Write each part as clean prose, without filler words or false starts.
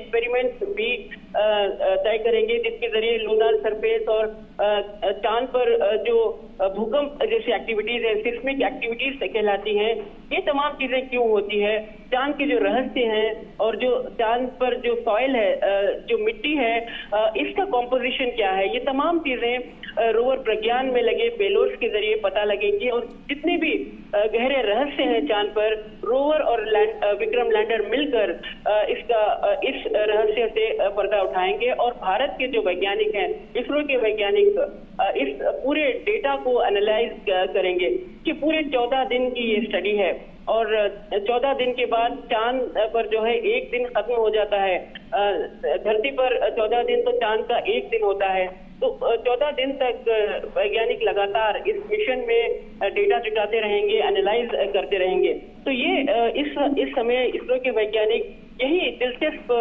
Experiment भी तय करेंगे, जिसके जरिए लूनर सरफेस और चांद पर जो भूकंप जैसी एक्टिविटीज है, सिस्मिक एक्टिविटीज कहलाती हैं, ये तमाम चीजें क्यों होती है, चांद के जो रहस्य हैं और जो चांद पर जो सॉइल है, जो मिट्टी है, इसका कॉम्पोजिशन क्या है, ये तमाम चीजें रोवर प्रज्ञान में लगे पेलोड्स के जरिए पता लगेंगी। और जितने भी गहरे रहस्य हैं चांद पर, रोवर और विक्रम लैंडर मिलकर इस रहस्य से पर्दा उठाएंगे। और भारत के जो वैज्ञानिक हैं, इसरो के वैज्ञानिक इस पूरे डेटा को एनालाइज करेंगे कि पूरे 14 दिन की ये स्टडी है। और 14 दिन के बाद चांद पर जो है एक दिन खत्म हो जाता है, धरती पर 14 दिन तो चांद का एक दिन होता है। तो 14 दिन तक वैज्ञानिक लगातार इस मिशन में डेटा जुटाते रहेंगे, एनालाइज करते रहेंगे। तो ये इस समय इसरो के वैज्ञानिक यही दिलचस्प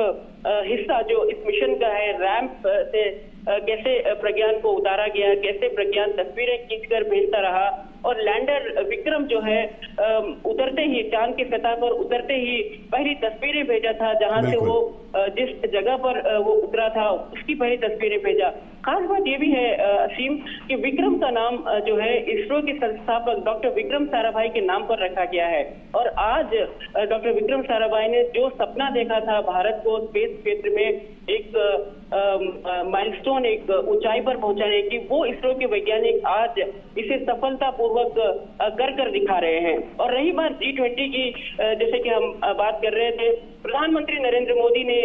हिस्सा जो इस मिशन का है, रैंप से कैसे प्रज्ञान को उतारा गया, कैसे प्रज्ञान तस्वीरें खींचकर भेजता रहा, और लैंडर विक्रम जो है उतरते ही चांद की सतह पर उतरते ही पहली तस्वीरें भेजा था, जहां से वो जिस जगह पर वो उतरा था उसकी पहली तस्वीरें भेजा। खास बात ये भी है असीम कि विक्रम का नाम जो है इसरो के संस्थापक डॉक्टर विक्रम साराभाई के नाम पर रखा गया है। और आज डॉक्टर विक्रम साराभाई ने जो सपना देखा था भारत को स्पेस क्षेत्र में एक माइलस्टोन, एक ऊंचाई पर पहुंचाने की, वो इसरो के वैज्ञानिक आज इसे सफलतापूर्वक कर दिखा रहे हैं। और रही बात G20 की, जैसे कि हम बात कर रहे थे, प्रधानमंत्री नरेंद्र मोदी ने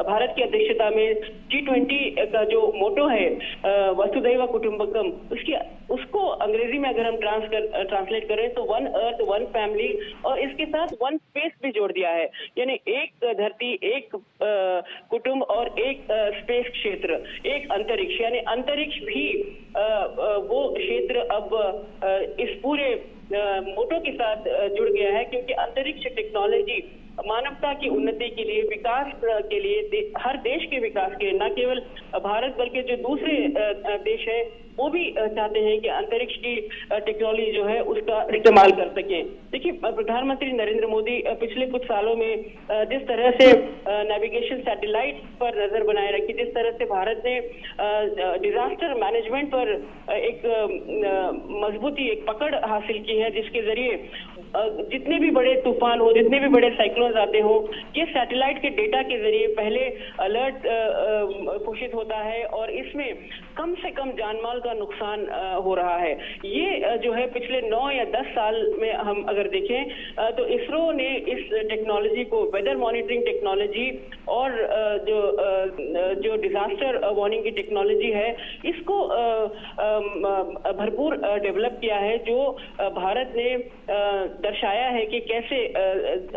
भारत की अध्यक्षता में G20 का जो मोटो है वसुधैव कुटुंबकम, उसको अंग्रेजी में अगर हम ट्रांसलेट करें तो वन अर्थ वन फैमिली, और इसके साथ वन स्पेस भी जोड़ दिया है। यानी एक धरती, एक कुटुंब और एक स्पेस क्षेत्र, एक अंतरिक्ष। यानी अंतरिक्ष भी वो क्षेत्र अब इस पूरे मोटो के साथ जुड़ गया है, क्योंकि अंतरिक्ष टेक्नोलॉजी मानवता की उन्नति के लिए, विकास के लिए, हर देश के विकास के, न केवल भारत बल्कि जो दूसरे देश है वो भी चाहते हैं कि अंतरिक्ष की टेक्नोलॉजी जो है उसका इस्तेमाल कर सकें। देखिए, प्रधानमंत्री नरेंद्र मोदी पिछले कुछ सालों में जिस तरह से नेविगेशन सैटेलाइट पर नजर बनाए रखी, जिस तरह से भारत ने डिजास्टर मैनेजमेंट पर एक मजबूती, एक पकड़ हासिल की है, जिसके जरिए जितने भी बड़े तूफान हो, जितने भी बड़े साइक्लोन आते हो, ये सैटेलाइट के डेटा के जरिए पहले अलर्ट घोषित होता है और इसमें कम से कम जानमाल का नुकसान हो रहा है। ये जो है पिछले 9 या 10 साल में हम अगर देखें तो इसरो ने इस टेक्नोलॉजी को, वेदर मॉनिटरिंग टेक्नोलॉजी और जो डिजास्टर वार्निंग की टेक्नोलॉजी है, इसको भरपूर डेवलप किया है, जो भारत ने दर्शाया है कि कैसे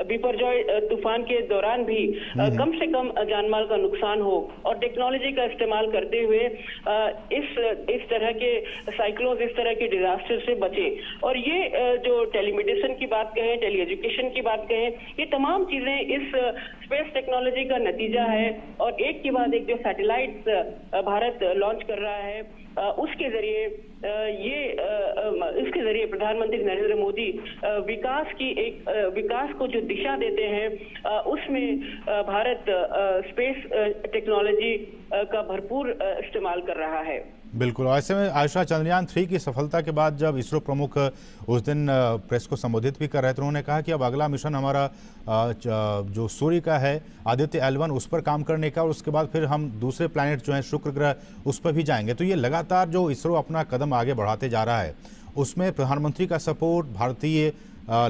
बिपरजॉय तूफान के दौरान भी कम से कम जानमाल का नुकसान हो, और टेक्नोलॉजी का इस्तेमाल करते हुए इस तरह के साइक्लोन, इस तरह के डिजास्टर से बचे। और ये जो टेलीमेडिसिन की बात कहें, टेली एजुकेशन की बात कहें, ये तमाम चीजें इस स्पेस टेक्नोलॉजी का नतीजा है। और एक के बाद एक जो सैटेलाइट भारत लॉन्च कर रहा है, उसके जरिए प्रधानमंत्री नरेंद्र मोदी विकास को जो दिशा देते हैं, उसमें भारत स्पेस टेक्नोलॉजी का भरपूर इस्तेमाल कर रहा है। बिल्कुल। ऐसे में आशा, चंद्रयान 3 की सफलता के बाद जब इसरो प्रमुख उस दिन प्रेस को संबोधित भी कर रहे थे, उन्होंने कहा कि अब अगला मिशन हमारा जो सूर्य का है, आदित्य L1, उस पर काम करने का, और उसके बाद फिर हम दूसरे प्लैनेट जो हैं, शुक्र ग्रह, उस पर भी जाएंगे। तो ये लगातार जो इसरो अपना कदम आगे बढ़ाते जा रहा है, उसमें प्रधानमंत्री का सपोर्ट, भारतीय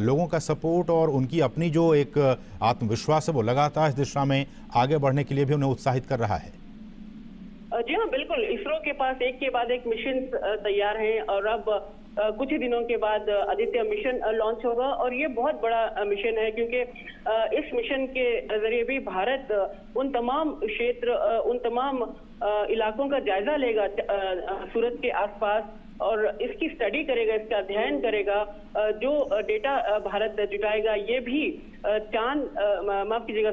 लोगों का सपोर्ट और उनकी अपनी जो एक आत्मविश्वास है, वो लगातार इस दिशा में आगे बढ़ने के लिए भी उन्हें उत्साहित कर रहा है। जी हाँ, बिल्कुल। इसरो के पास एक के बाद एक मिशन तैयार हैं, और अब कुछ ही दिनों के बाद आदित्य मिशन लॉन्च होगा। और ये बहुत बड़ा मिशन है, क्योंकि इस मिशन के जरिए भी भारत उन तमाम क्षेत्र, उन तमाम इलाकों का जायजा लेगा सूरज के आसपास, और इसकी स्टडी करेगा, इसका अध्ययन करेगा। जो डेटा भारत जुटाएगा, ये भी चांद, माफ कीजिएगा,